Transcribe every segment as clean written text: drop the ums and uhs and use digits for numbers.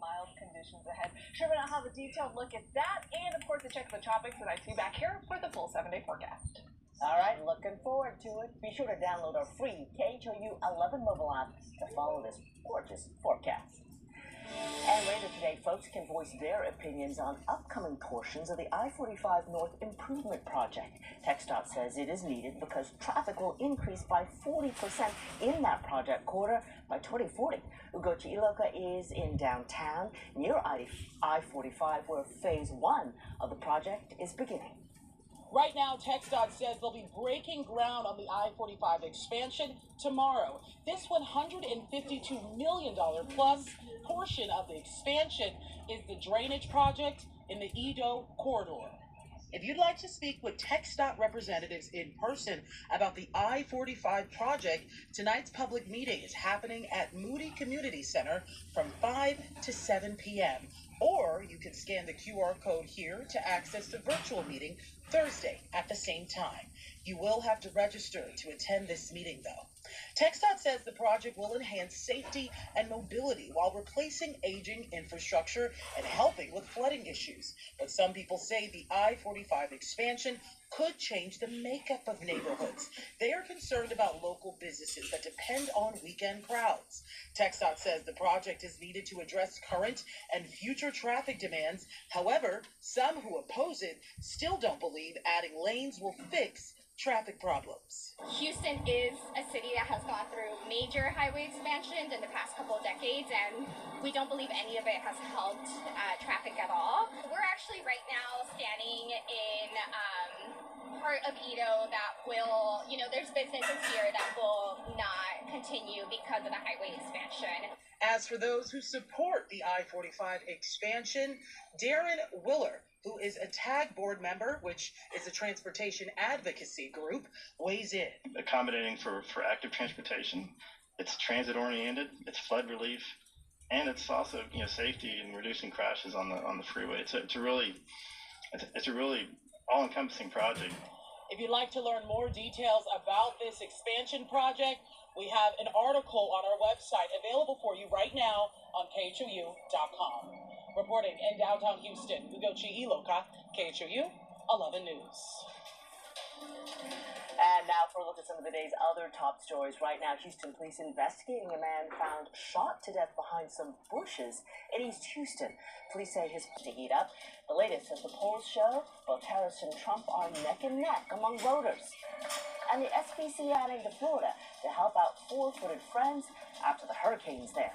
mild conditions ahead. Sure, we'll have a detailed look at that, and of course, a check of the tropics, and I see you back here for the full 7-day forecast. All right, looking forward to it. Be sure to download our free KHOU 11 mobile app to follow this gorgeous forecast. And later today, folks can voice their opinions on upcoming portions of the I-45 North Improvement Project. TxDOT says it is needed because traffic will increase by 40% in that project quarter by 2040. Ugochi Iloka is in downtown near I-45, where phase 1 of the project is beginning. Right now, TxDOT says they'll be breaking ground on the I-45 expansion tomorrow. This $152 million plus portion of the expansion is the drainage project in the Edo corridor. If you'd like to speak with TxDOT representatives in person about the I-45 project, tonight's public meeting is happening at Moody Community Center from 5 to 7 p.m. Or you can scan the QR code here to access the virtual meeting Thursday at the same time. You will have to register to attend this meeting, though. TxDOT says the project will enhance safety and mobility while replacing aging infrastructure and helping with flooding issues. But some people say the I-45 expansion could change the makeup of neighborhoods. They are concerned about local businesses that depend on weekend crowds. TxDOT says the project is needed to address current and future traffic demands. However, some who oppose it still don't believe adding lanes will fix traffic problems. Houston is a city that has gone through major highway expansions in the past couple of decades, and we don't believe any of it has helped traffic at all. We're actually right now standing in part of Edo that will, there's businesses here that will not continue because of the highway expansion. As for those who support the I-45 expansion, Darren Willer, who is a TAG board member, which is a transportation advocacy group, weighs in. Accommodating for active transportation, it's transit-oriented, it's flood relief, and it's also safety and reducing crashes on the freeway. It's a really all-encompassing project. If you'd like to learn more details about this expansion project, we have an article on our website available for you right now on KHOU.com. Reporting in downtown Houston, Ugochi Iloka, KHOU 11 News. And now for a look at some of the day's other top stories. Right now, Houston police investigating a man found shot to death behind some bushes in East Houston. Police say his to heat up. The latest as the polls show, both Harris and Trump are neck and neck among voters. And the SBC adding to Florida to help out four-footed friends after the hurricanes there.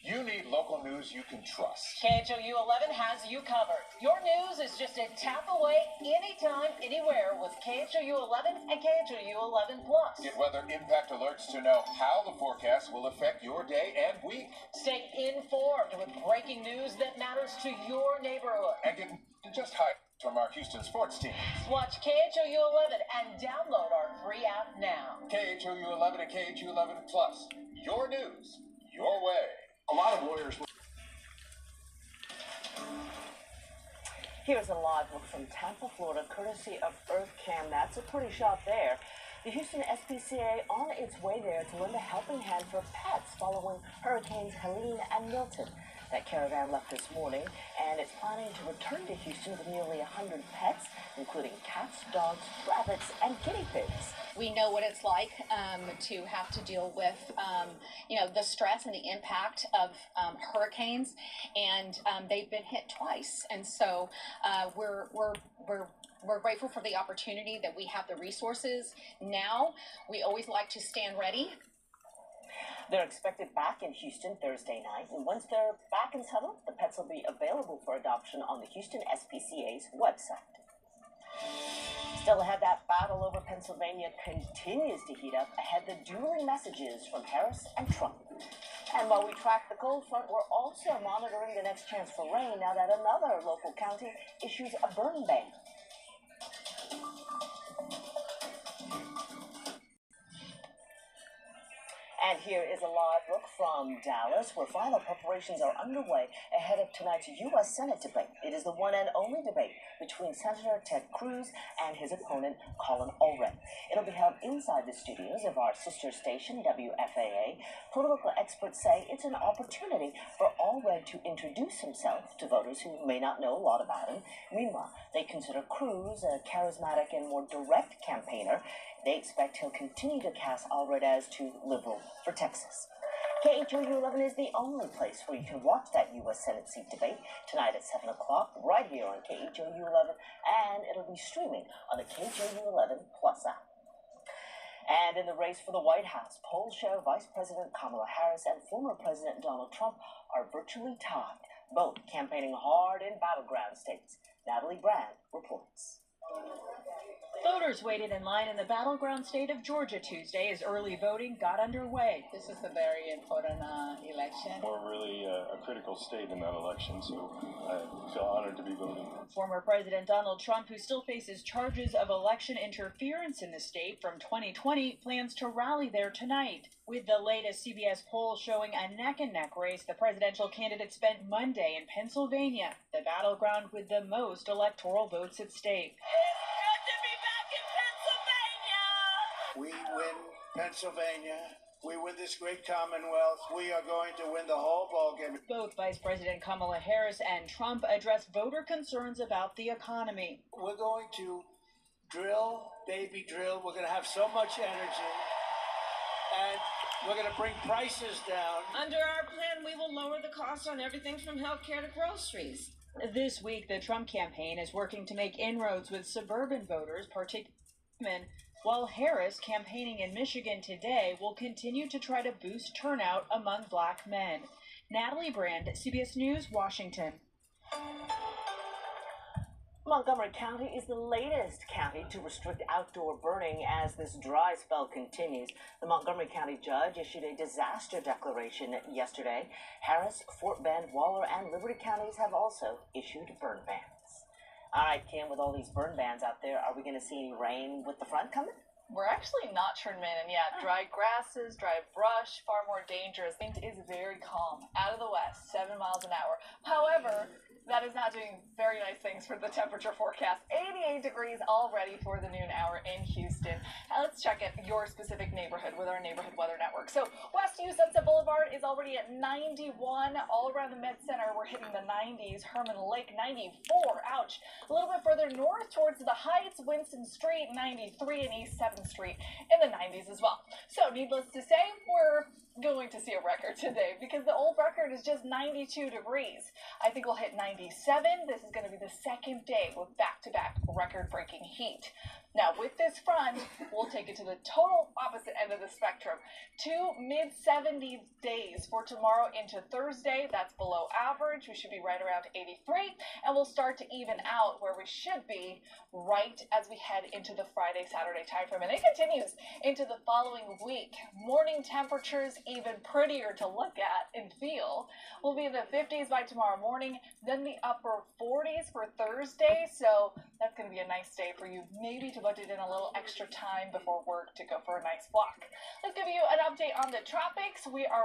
You need local news you can trust. KHOU 11 has you covered. Your news is just a tap away anytime, anywhere with KHOU 11 and KHOU 11 Plus. Get weather impact alerts to know how the forecast will affect your day and week. Stay informed with breaking news that matters to your neighborhood. And get just highlights from our Houston sports teams. Watch KHOU 11 and download our free app now. KHOU 11 and KHOU 11 Plus. Your news, your way. A lot of lawyers. Here's a live look from Tampa, Florida, courtesy of EarthCam. That's a pretty shot there. The Houston SPCA on its way there to lend a helping hand for pets following Hurricanes Helene and Milton. That caravan left this morning, and it's planning to return to Houston with nearly 100 pets, including cats, dogs, rabbits, and guinea pigs. We know what it's like to have to deal with, the stress and the impact of hurricanes, and they've been hit twice. And so we're grateful for the opportunity that we have the resources now. We always like to stand ready. They're expected back in Houston Thursday night, and once they're back and settled, the pets will be available for adoption on the Houston SPCA's website. Still ahead, that battle over Pennsylvania continues to heat up ahead the dueling messages from Harris and Trump. And while we track the cold front, we're also monitoring the next chance for rain now that another local county issues a burn ban. And here is a live look from Dallas, where final preparations are underway ahead of tonight's U.S. Senate debate. It is the one and only debate between Senator Ted Cruz and his opponent, Colin Allred. It'll be held inside the studios of our sister station, WFAA. Political experts say it's an opportunity for Allred to introduce himself to voters who may not know a lot about him. Meanwhile, they consider Cruz a charismatic and more direct campaigner. They expect he'll continue to cast Allred as too liberal for Texas. KHOU 11 is the only place where you can watch that U.S. Senate seat debate tonight at 7 o'clock right here on KHOU 11, and it'll be streaming on the KHOU 11 Plus app. And in the race for the White House, polls show Vice President Kamala Harris and former President Donald Trump are virtually tied, both campaigning hard in battleground states. Natalie Brand reports. Voters waited in line in the battleground state of Georgia Tuesday as early voting got underway. This is a very important election. We're really a critical state in that election, so I feel honored to be voting. Former President Donald Trump, who still faces charges of election interference in the state from 2020, plans to rally there tonight. With the latest CBS poll showing a neck-and-neck race, the presidential candidate spent Monday in Pennsylvania, the battleground with the most electoral votes at stake. We win Pennsylvania. We win this great Commonwealth. We are going to win the whole ballgame. Both Vice President Kamala Harris and Trump addressed voter concerns about the economy. We're going to drill, baby drill. We're going to have so much energy. And we're going to bring prices down. Under our plan, we will lower the cost on everything from healthcare to groceries. This week, the Trump campaign is working to make inroads with suburban voters, particularly women, while Harris, campaigning in Michigan today, will continue to try to boost turnout among black men. Natalie Brand, CBS News, Washington. Montgomery County is the latest county to restrict outdoor burning as this dry spell continues. The Montgomery County judge issued a disaster declaration yesterday. Harris, Fort Bend, Waller, and Liberty counties have also issued burn bans. All right, Kim, with all these burn bans out there, are we going to see any rain with the front coming? We're actually not turned in yet. Dry grasses, dry brush, far more dangerous. Wind is very calm. Out of the west, 7 miles an hour. However, that is not doing very nice things for the temperature forecast. 88 degrees already for the noon hour in Houston. Now let's check at your specific neighborhood with our neighborhood weather network. So West U Sunset Boulevard is already at 91. All around the Med Center, we're hitting the 90s. Herman Lake, 94. Ouch. A little bit further north towards the Heights, Winston Street, 93, and East 7th Street in the 90s as well. So needless to say, we're going to see a record today because the old record is just 92 degrees. I think we'll hit 97. This is going to be the second day with back-to-back record-breaking heat. Now, with this front, we'll take it to the total opposite end of the spectrum. 2 mid-70 days for tomorrow into Thursday. That's below average. We should be right around 83. And we'll start to even out where we should be right as we head into the Friday-Saturday timeframe. And it continues into the following week. Morning temperatures even prettier to look at and feel. We'll be in the 50s by tomorrow morning, then the upper 40s for Thursday. So that's going to be a nice day for you. Maybe to budget in a little extra time before work to go for a nice walk. Let's give you an update on the tropics. We are